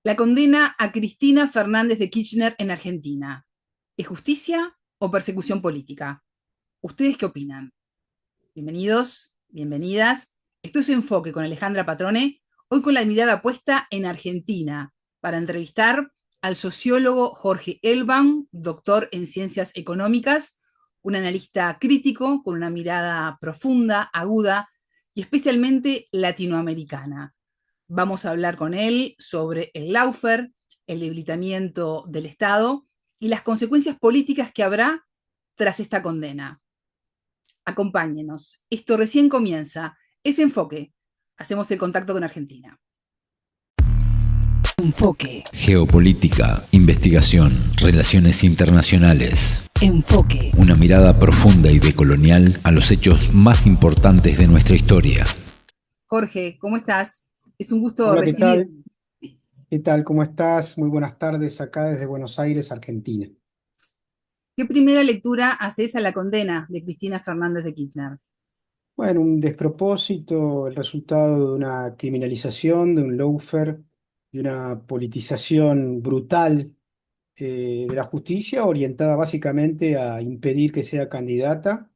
La condena a Cristina Fernández de Kirchner en Argentina. ¿Es justicia o persecución política? ¿Ustedes qué opinan? Bienvenidos, bienvenidas. Esto es Enfoque con Alejandra Patrone, hoy con la mirada puesta en Argentina, para entrevistar al sociólogo Jorge Elban, doctor en ciencias económicas, un analista crítico con una mirada profunda, aguda y especialmente latinoamericana. Vamos a hablar con él sobre el lawfare, el debilitamiento del Estado y las consecuencias políticas que habrá tras esta condena. Acompáñenos. Esto recién comienza. Es Enfoque. Hacemos el contacto con Argentina. Enfoque. Geopolítica, investigación, relaciones internacionales. Enfoque. Una mirada profunda y decolonial a los hechos más importantes de nuestra historia. Jorge, ¿cómo estás? Es un gusto Hola, ¿qué recibir. tal? ¿Qué tal? ¿Cómo estás? Muy buenas tardes acá desde Buenos Aires, Argentina. ¿Qué primera lectura haces a la condena de Cristina Fernández de Kirchner? Bueno, un despropósito, el resultado de una criminalización, de un lawfare, de una politización brutal de la justicia, orientada básicamente a impedir que sea candidata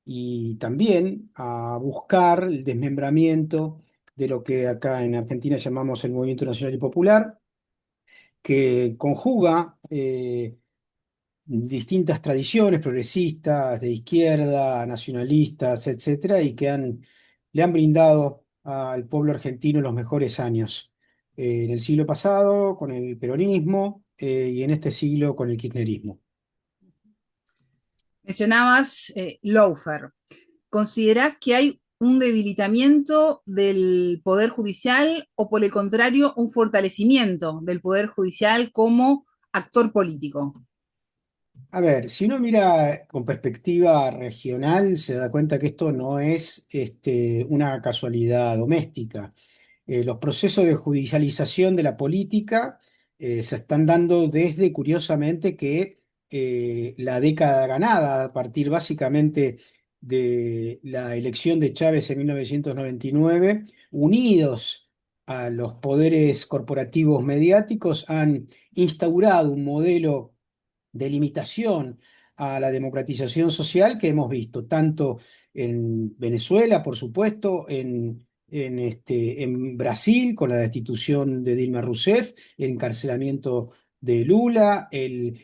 y también a buscar el desmembramiento de lo que acá en Argentina llamamos el Movimiento Nacional y Popular, que conjuga distintas tradiciones progresistas, de izquierda, nacionalistas, etcétera, y que le han brindado al pueblo argentino los mejores años. En el siglo pasado con el peronismo y en este siglo con el kirchnerismo. Mencionabas lawfare. ¿Considerás que hay un debilitamiento del Poder Judicial o por el contrario un fortalecimiento del Poder Judicial como actor político? A ver, si uno mira con perspectiva regional, se da cuenta que esto no es una casualidad doméstica. Los procesos de judicialización de la política se están dando desde, curiosamente, que la década ganada, a partir básicamente de la elección de Chávez en 1999, unidos a los poderes corporativos mediáticos, han instaurado un modelo de limitación a la democratización social que hemos visto, tanto en Venezuela, por supuesto, en Brasil, con la destitución de Dilma Rousseff, el encarcelamiento de Lula,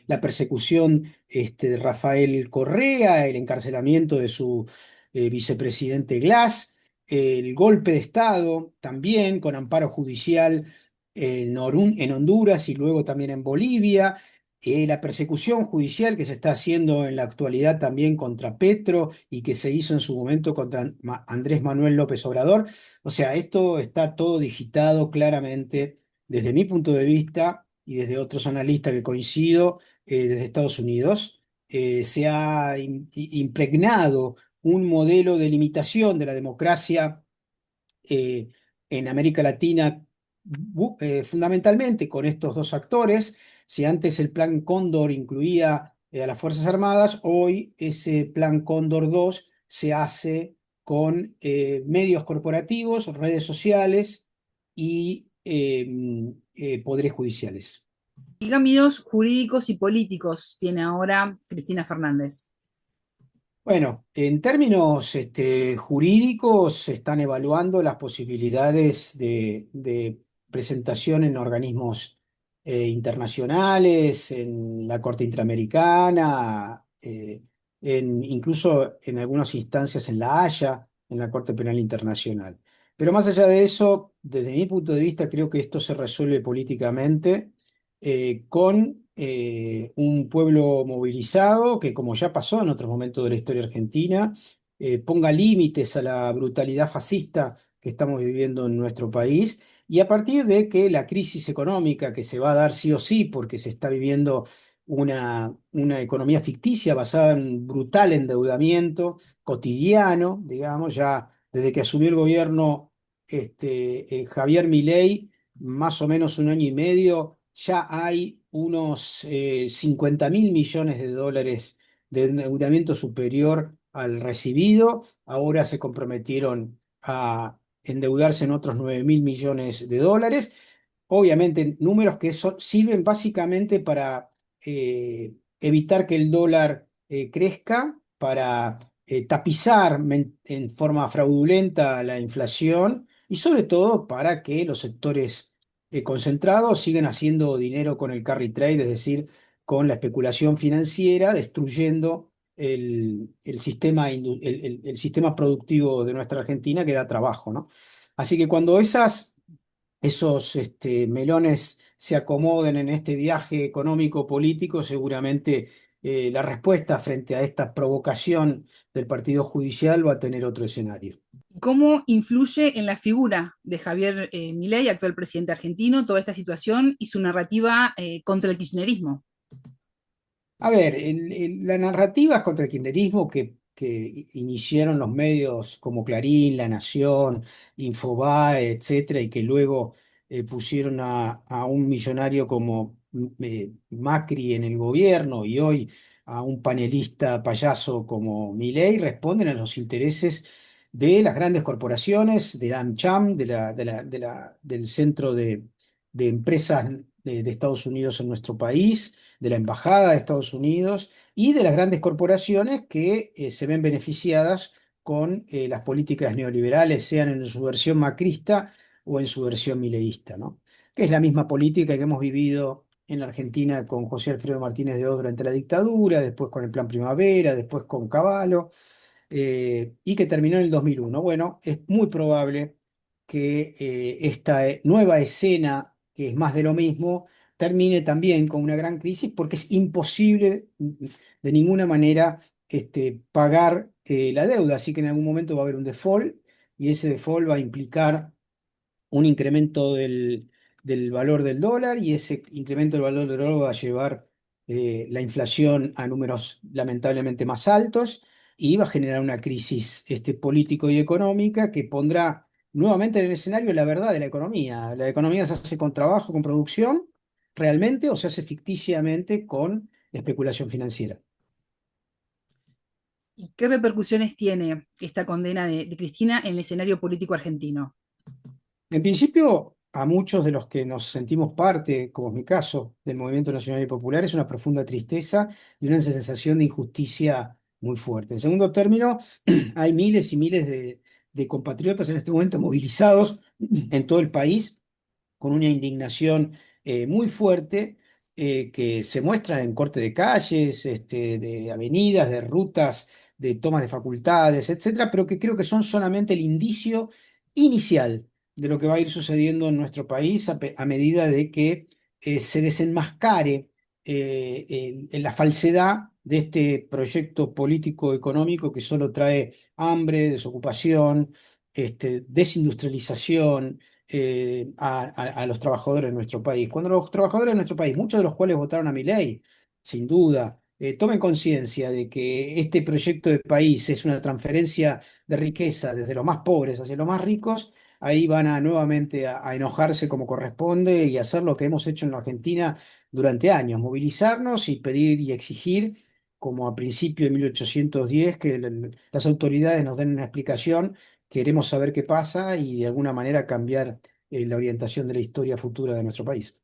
la persecución de Rafael Correa, el encarcelamiento de su vicepresidente Glass, el golpe de Estado también con amparo judicial en Honduras y luego también en Bolivia, la persecución judicial que se está haciendo en la actualidad también contra Petro y que se hizo en su momento contra Andrés Manuel López Obrador. O sea, esto está todo digitado claramente desde mi punto de vista y desde otros analistas que coincido desde Estados Unidos. Se ha impregnado un modelo de limitación de la democracia eh, en América Latina, fundamentalmente con estos dos actores. Si antes el Plan Cóndor incluía a las Fuerzas Armadas, hoy ese Plan Cóndor 2 se hace con medios corporativos, redes sociales y poderes judiciales. ¿Qué caminos jurídicos y políticos tiene ahora Cristina Fernández? Bueno, en términos jurídicos se están evaluando las posibilidades de presentación en organismos internacionales, en la Corte Interamericana, incluso en algunas instancias en La Haya, en la Corte Penal Internacional. Pero más allá de eso, desde mi punto de vista, creo que esto se resuelve políticamente con un pueblo movilizado que, como ya pasó en otros momentos de la historia argentina, ponga límites a la brutalidad fascista que estamos viviendo en nuestro país, y a partir de que la crisis económica que se va a dar sí o sí, porque se está viviendo una economía ficticia basada en brutal endeudamiento cotidiano, digamos, ya desde que asumió el gobierno Javier Milei, más o menos un año y medio, ya hay unos 50.000 millones de dólares de endeudamiento superior al recibido. Ahora se comprometieron a endeudarse en otros 9.000 millones de dólares. obviamente números que sirven básicamente para evitar que el dólar crezca, para tapizar en forma fraudulenta la inflación y sobre todo para que los sectores concentrados sigan haciendo dinero con el carry trade, es decir, con la especulación financiera, destruyendo el sistema, el sistema productivo de nuestra Argentina que da trabajo, ¿no? Así que cuando esos melones se acomoden en este viaje económico-político, seguramente la respuesta frente a esta provocación del Partido Judicial va a tener otro escenario. ¿Cómo influye en la figura de Javier Milei, actual presidente argentino, toda esta situación y su narrativa contra el kirchnerismo? A ver, las narrativas contra el kirchnerismo que iniciaron los medios como Clarín, La Nación, Infobae, etcétera, y que luego pusieron a un millonario como Macri en el gobierno y hoy a un panelista payaso como Milei, responden a los intereses de las grandes corporaciones, de la AmCham, del Centro de Empresas de Estados Unidos en nuestro país, de la Embajada de Estados Unidos y de las grandes corporaciones que se ven beneficiadas con las políticas neoliberales, sean en su versión macrista o en su versión mileísta, ¿no? Que es la misma política que hemos vivido en la Argentina con José Alfredo Martínez de Oz durante la dictadura, después con el Plan Primavera, después con Cavallo, y que terminó en el 2001. Bueno, es muy probable que esta nueva escena, que es más de lo mismo, termine también con una gran crisis porque es imposible de ninguna manera pagar la deuda. Así que en algún momento va a haber un default y ese default va a implicar un incremento del valor del dólar y ese incremento del valor del dólar va a llevar la inflación a números lamentablemente más altos y va a generar una crisis político y económica que pondrá nuevamente en el escenario la verdad de la economía. ¿La economía se hace con trabajo, con producción, realmente, o se hace ficticiamente con especulación financiera? ¿Y qué repercusiones tiene esta condena de Cristina en el escenario político argentino? En principio, a muchos de los que nos sentimos parte, como es mi caso, del movimiento nacional y popular, es una profunda tristeza y una sensación de injusticia muy fuerte. En segundo término, hay miles y miles de compatriotas en este momento movilizados en todo el país con una indignación muy fuerte que se muestra en corte de calles, de avenidas, de rutas, de tomas de facultades, etcétera, pero que creo que son solamente el indicio inicial de lo que va a ir sucediendo en nuestro país a medida de que se desenmascare en la falsedad de este proyecto político-económico que solo trae hambre, desocupación, desindustrialización a los trabajadores de nuestro país. Cuando los trabajadores de nuestro país, muchos de los cuales votaron a Milei, sin duda, tomen conciencia de que este proyecto de país es una transferencia de riqueza desde los más pobres hacia los más ricos, ahí van a nuevamente a enojarse como corresponde y hacer lo que hemos hecho en la Argentina durante años, movilizarnos y pedir y exigir, como a principio de 1810, que las autoridades nos den una explicación. Queremos saber qué pasa y de alguna manera cambiar la orientación de la historia futura de nuestro país.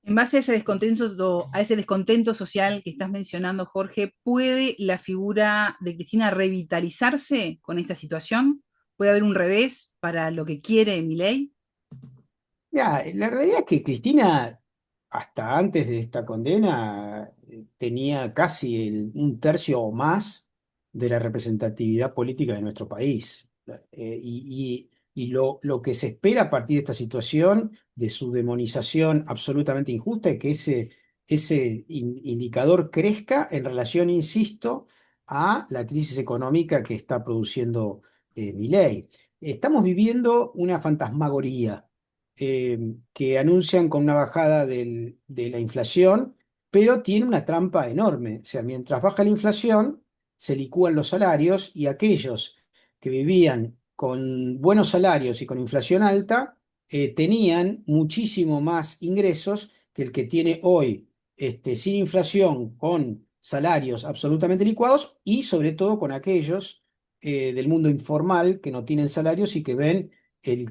En base a ese descontento social que estás mencionando, Jorge, ¿puede la figura de Cristina revitalizarse con esta situación? ¿Puede haber un revés para lo que quiere Milei? Ya, la realidad es que Cristina, hasta antes de esta condena, tenía casi un tercio o más de la representatividad política de nuestro país. Y lo que se espera a partir de esta situación, de su demonización absolutamente injusta, es que ese indicador crezca en relación, insisto, a la crisis económica que está produciendo Milei. Estamos viviendo una fantasmagoría que anuncian con una bajada de la inflación, pero tiene una trampa enorme. O sea, mientras baja la inflación, se licúan los salarios y aquellos que vivían con buenos salarios y con inflación alta, tenían muchísimo más ingresos que el que tiene hoy, sin inflación, con salarios absolutamente licuados y sobre todo con aquellos del mundo informal que no tienen salarios y que ven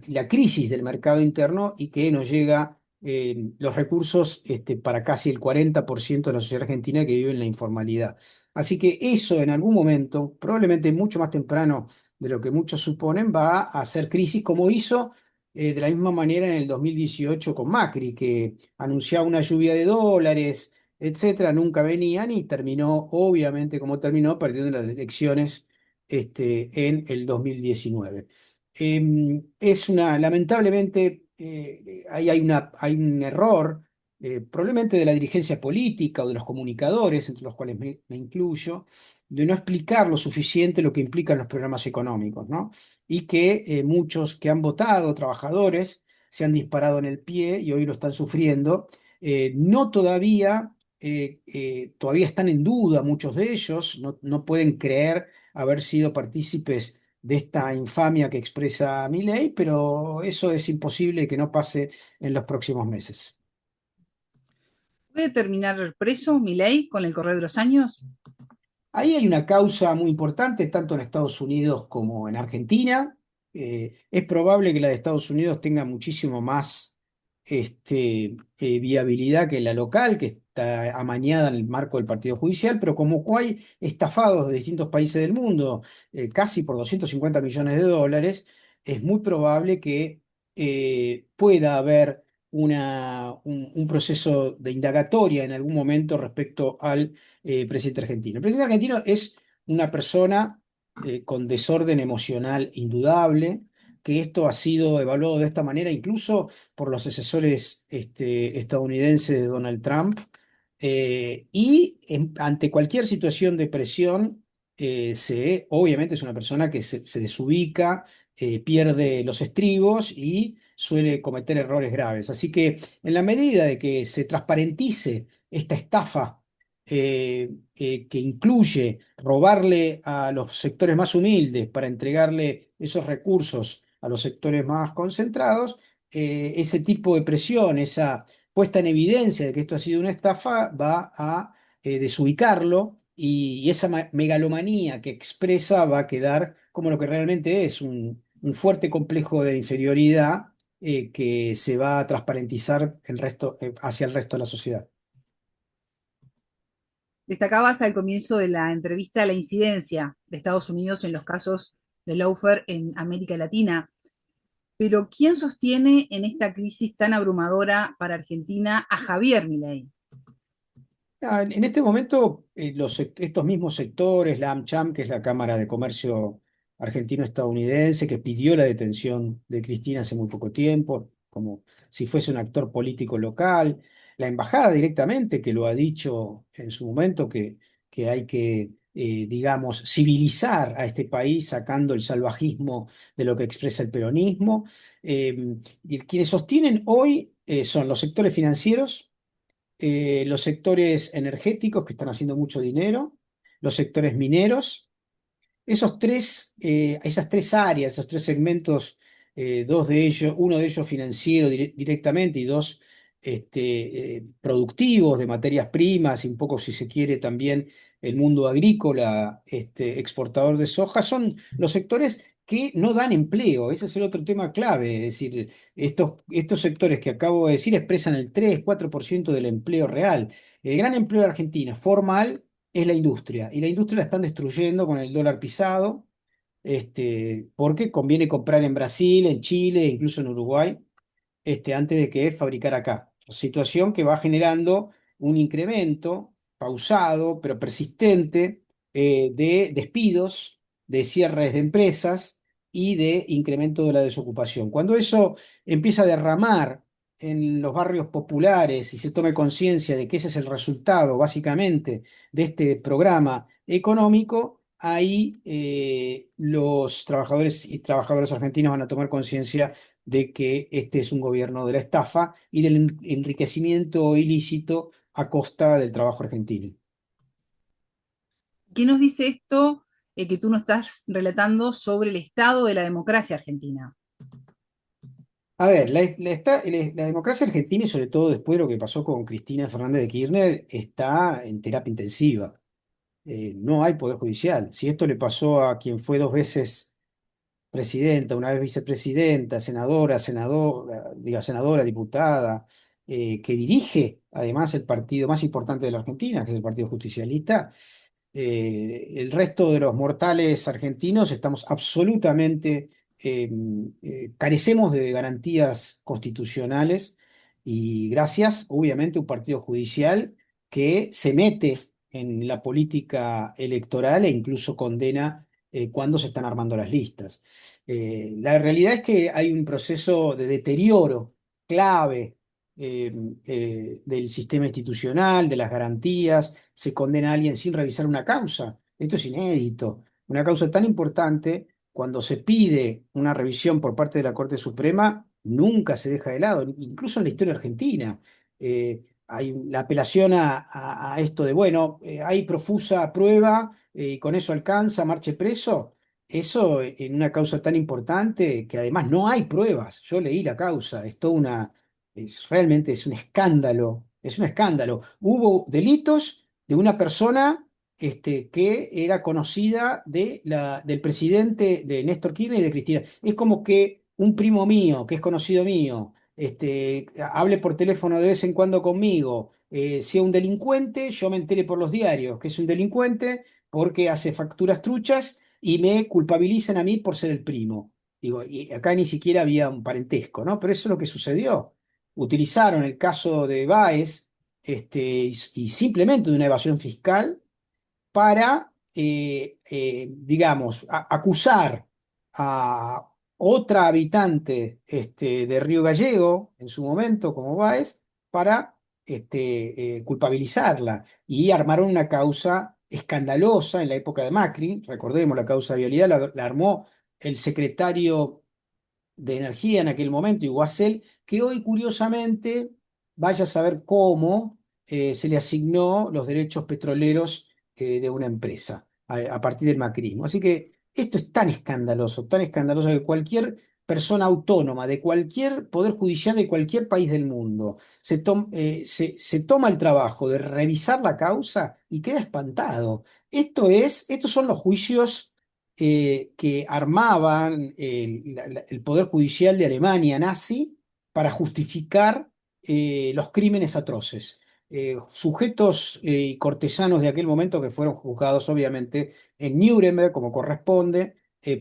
la crisis del mercado interno y que nos llega los recursos para casi el 40% de la sociedad argentina que vive en la informalidad. Así que eso en algún momento, probablemente mucho más temprano de lo que muchos suponen, va a hacer crisis como hizo de la misma manera en el 2018 con Macri, que anunciaba una lluvia de dólares, etcétera, nunca venían y terminó, obviamente, como terminó, perdiendo las elecciones en el 2019. Lamentablemente, ahí hay un error, probablemente de la dirigencia política o de los comunicadores, entre los cuales me incluyo, de no explicar lo suficiente lo que implican los programas económicos, ¿no? Y que muchos que han votado, trabajadores, se han disparado en el pie y hoy lo están sufriendo. No todavía, todavía están en duda muchos de ellos, no pueden creer haber sido partícipes de esta infamia que expresa Milei, pero eso es imposible que no pase en los próximos meses. ¿Puede terminar preso Milei con el correr de los años? Ahí hay una causa muy importante, tanto en Estados Unidos como en Argentina. Es probable que la de Estados Unidos tenga muchísimo más viabilidad que la local, que está amañada en el marco del partido judicial, pero como hay estafados de distintos países del mundo, casi por 250 millones de dólares, es muy probable que pueda haber un proceso de indagatoria en algún momento respecto al presidente argentino. El presidente argentino es una persona con desorden emocional indudable, que esto ha sido evaluado de esta manera incluso por los asesores estadounidenses de Donald Trump, ante cualquier situación de presión, obviamente es una persona que se desubica, pierde los estribos y suele cometer errores graves. Así que en la medida de que se transparentice esta estafa, que incluye robarle a los sectores más humildes para entregarle esos recursos a los sectores más concentrados, ese tipo de presión, esa puesta en evidencia de que esto ha sido una estafa, va a desubicarlo y esa megalomanía que expresa va a quedar como lo que realmente es, un fuerte complejo de inferioridad que se va a transparentizar hacia el resto de la sociedad. Destacabas al comienzo de la entrevista la incidencia de Estados Unidos en los casos de lawfare en América Latina, pero ¿quién sostiene en esta crisis tan abrumadora para Argentina a Javier Milei? En este momento, estos mismos sectores, la AmCham, que es la Cámara de Comercio argentino-estadounidense, que pidió la detención de Cristina hace muy poco tiempo, como si fuese un actor político local, la embajada directamente, que lo ha dicho en su momento, que hay que, digamos, civilizar a este país sacando el salvajismo de lo que expresa el peronismo. Y quienes sostienen hoy son los sectores financieros, los sectores energéticos que están haciendo mucho dinero, los sectores mineros, esas tres áreas, esos tres segmentos, dos de ellos, uno de ellos financiero directamente y dos productivos de materias primas y un poco, si se quiere, también el mundo agrícola, exportador de soja, son los sectores que no dan empleo. Ese es el otro tema clave. Es decir, estos sectores que acabo de decir expresan el 3-4% del empleo real. El gran empleo de Argentina formal es la industria, y la industria la están destruyendo con el dólar pisado, porque conviene comprar en Brasil, en Chile, incluso en Uruguay, antes de que fabricar acá. Situación que va generando un incremento pausado, pero persistente, de despidos, de cierres de empresas y de incremento de la desocupación. Cuando eso empieza a derramar en los barrios populares y se tome conciencia de que ese es el resultado, básicamente, de este programa económico, ahí los trabajadores y trabajadoras argentinos van a tomar conciencia de que este es un gobierno de la estafa y del enriquecimiento ilícito a costa del trabajo argentino. ¿Qué nos dice esto que tú nos estás relatando sobre el estado de la democracia argentina? A ver, la democracia argentina, y sobre todo después de lo que pasó con Cristina Fernández de Kirchner, está en terapia intensiva. No hay poder judicial. Si esto le pasó a quien fue dos veces presidenta, una vez vicepresidenta, senadora, diputada, que dirige además el partido más importante de la Argentina, que es el Partido Justicialista, el resto de los mortales argentinos estamos absolutamente, carecemos de garantías constitucionales y gracias, obviamente, a un partido judicial que se mete en la política electoral e incluso condena cuando se están armando las listas. La realidad es que hay un proceso de deterioro clave eh, del sistema institucional, de las garantías, se condena a alguien sin revisar una causa. Esto es inédito. Una causa tan importante, cuando se pide una revisión por parte de la Corte Suprema, nunca se deja de lado, incluso en la historia argentina. Hay la apelación a esto de, bueno, hay profusa prueba y con eso alcanza, marche preso. Eso en una causa tan importante que además no hay pruebas. Yo leí la causa, es toda una realmente es un escándalo, es un escándalo. Hubo delitos de una persona que era conocida del presidente de Néstor Kirchner y de Cristina. Es como que un primo mío, que es conocido mío, hable por teléfono de vez en cuando conmigo, sea un delincuente, yo me entere por los diarios que es un delincuente porque hace facturas truchas y me culpabilizan a mí por ser el primo. Digo, y acá ni siquiera había un parentesco, ¿no? Pero eso es lo que sucedió. Utilizaron el caso de Baez y simplemente de una evasión fiscal para, digamos, acusar a otra habitante de Río Gallego, en su momento, como Baez, para culpabilizarla. Y armaron una causa escandalosa en la época de Macri. Recordemos, la causa de vialidad la armó el secretario de Energía en aquel momento, Iguacel, que hoy curiosamente, vaya a saber cómo, se le asignó los derechos petroleros de una empresa a partir del macrismo. Así que esto es tan escandaloso que cualquier persona autónoma de cualquier poder judicial de cualquier país del mundo se toma el trabajo de revisar la causa y queda espantado. Estos son los juicios que armaban el Poder Judicial de Alemania nazi para justificar los crímenes atroces. Sujetos y cortesanos de aquel momento que fueron juzgados obviamente en Nuremberg, como corresponde,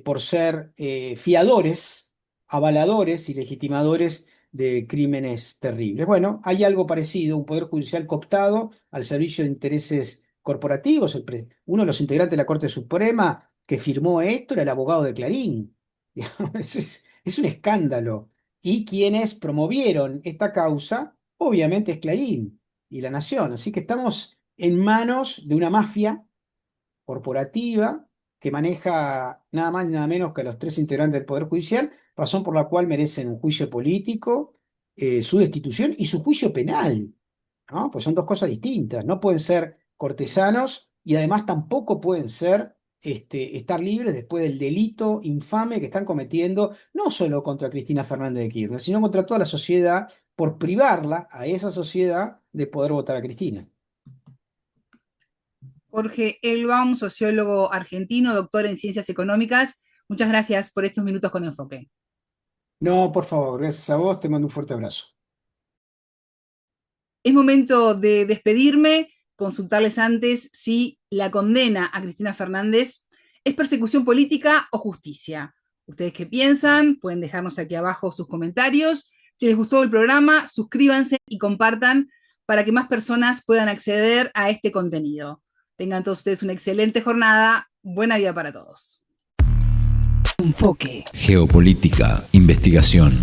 por ser fiadores, avaladores y legitimadores de crímenes terribles. Bueno, hay algo parecido, un Poder Judicial cooptado al servicio de intereses corporativos. Uno de los integrantes de la Corte Suprema que firmó esto era el abogado de Clarín. Es un escándalo. Y quienes promovieron esta causa, obviamente es Clarín y La Nación. Así que estamos en manos de una mafia corporativa que maneja nada más ni nada menos que a los tres integrantes del Poder Judicial, razón por la cual merecen un juicio político, su destitución y su juicio penal, ¿no? Pues son dos cosas distintas. No pueden ser cortesanos y además tampoco pueden ser, estar libres después del delito infame que están cometiendo, no solo contra Cristina Fernández de Kirchner, sino contra toda la sociedad por privarla a esa sociedad de poder votar a Cristina. Jorge Elbaum, sociólogo argentino, doctor en ciencias económicas. Muchas gracias por estos minutos con Enfoque. No, por favor, gracias a vos, te mando un fuerte abrazo. Es momento de despedirme, consultarles antes si la condena a Cristina Fernández es persecución política o justicia. ¿Ustedes qué piensan? Pueden dejarnos aquí abajo sus comentarios. Si les gustó el programa, suscríbanse y compartan para que más personas puedan acceder a este contenido. Tengan todos ustedes una excelente jornada. Buena vida para todos. Enfoque. Geopolítica, investigación,